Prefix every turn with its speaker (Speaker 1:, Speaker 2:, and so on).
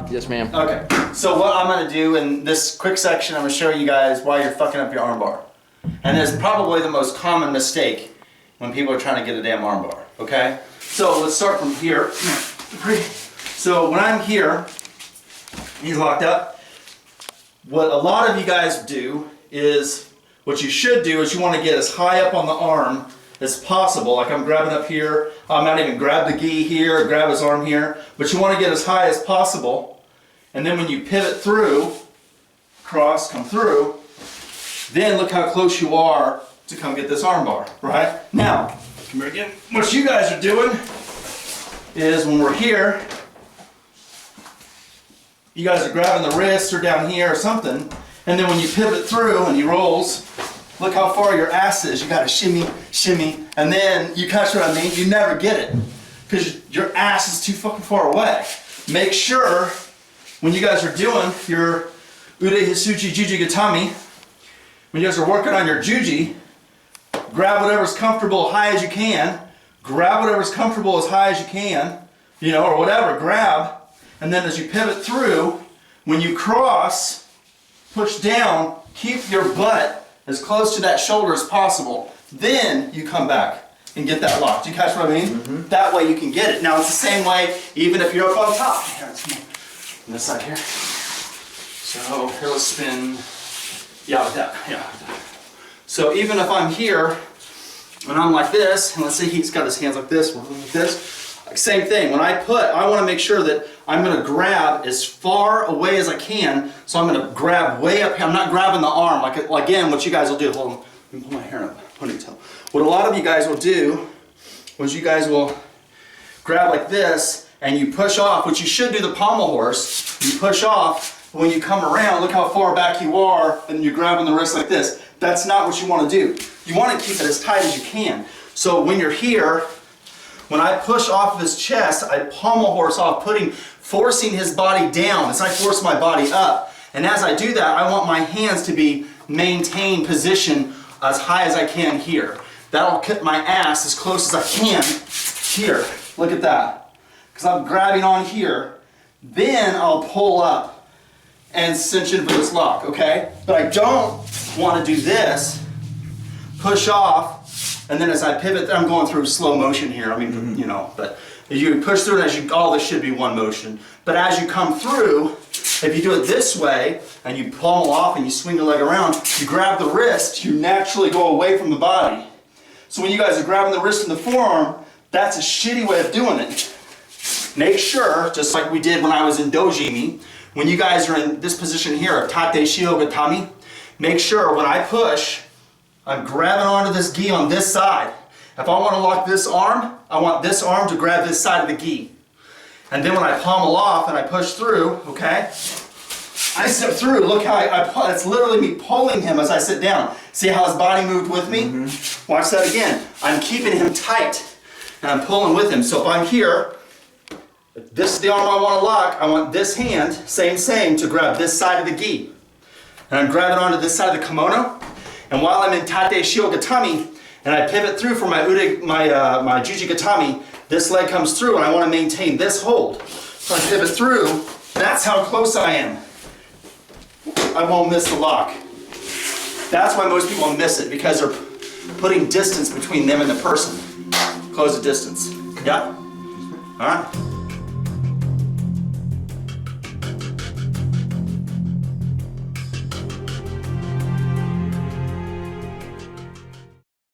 Speaker 1: Yes, ma'am.
Speaker 2: Okay, so what I'm gonna do in this quick section, I'm gonna show you guys why you're fucking up your armbar. And it's probably the most common mistake when people are trying to get a damn armbar, okay? So let's start from here. So when I'm here, he's locked up. What a lot of you guys do is, what you should do is you wanna get as high up on the arm as possible. Like I'm grabbing up here, I might even grab the gi here, grab his arm here, but you wanna get as high as possible. And then when you pivot through, cross, come through, then look how close you are to come get this armbar, right? Now, come here again. What you guys are doing is when we're here, you guys are grabbing the wrist or down here or something, and then when you pivot through and he rolls, look how far your ass is. You gotta shimmy, shimmy, and then you catch what I mean? You never get it because your ass is too fucking far away. Make sure when you guys are doing your Ude Hisuchi Juji Gatame, when you guys are working on your Juji, grab whatever's comfortable high as you can, grab whatever's comfortable as high as you can, you know, or whatever, grab, and then as you pivot through, when you cross, push down, keep your butt as close to that shoulder as possible. Then you come back and get that lock. Do you catch what I mean? Mm-hmm. That way you can get it. Now it's the same way even if you're up on top. Here, let's move on this side here. So here, let's spin. Yeah, like that. Yeah, like that. So even if I'm here and I'm like this, and let's say he's got his hands like this, same thing. When I want to make sure that I'm going to grab as far away as I can. So I'm going to grab way up here. I'm not grabbing the arm. Like again, what you guys will do. Hold on. Let me pull my hair up. Ponytail. What a lot of you guys will do is you guys will grab like this and you push off, which you should do the pommel horse. You push off. When you come around, look how far back you are, and you're grabbing the wrist like this. That's not what you want to do. You want to keep it as tight as you can. So when you're here, when I push off of his chest, I pommel horse off, forcing his body down as I force my body up. And as I do that, I want my hands to be maintained position as high as I can here. That'll keep my ass as close as I can here. Look at that. Because I'm grabbing on here. Then I'll pull up and cinch in for this lock, okay? But I don't want to do this, push off, and then as I pivot, I'm going through slow motion here. I mean, you know, but you push through it all this should be one motion. But as you come through, if you do it this way, and you pommel off and you swing your leg around, you grab the wrist, you naturally go away from the body. So when you guys are grabbing the wrist and the forearm, that's a shitty way of doing it. Make sure, just like we did when I was in Dojimi, when you guys are in this position here of Tate Shio Gatame, make sure when I push, I'm grabbing onto this gi on this side. If I want to lock this arm, I want this arm to grab this side of the gi. And then when I pommel off and I push through, okay, I step through, look how I pull, it's literally me pulling him as I sit down. See how his body moved with me? Mm-hmm. Watch that again. I'm keeping him tight and I'm pulling with him. So if I'm here, if this is the arm I want to lock, I want this hand, same, to grab this side of the gi. And I'm grabbing onto this side of the kimono. And while I'm in Tate Shio Gatame, and I pivot through for my Juji Gatame, this leg comes through and I want to maintain this hold. So I pivot through, that's how close I am. I won't miss the lock. That's why most people miss it, because they're putting distance between them and the person. Close the distance. Yeah? All right?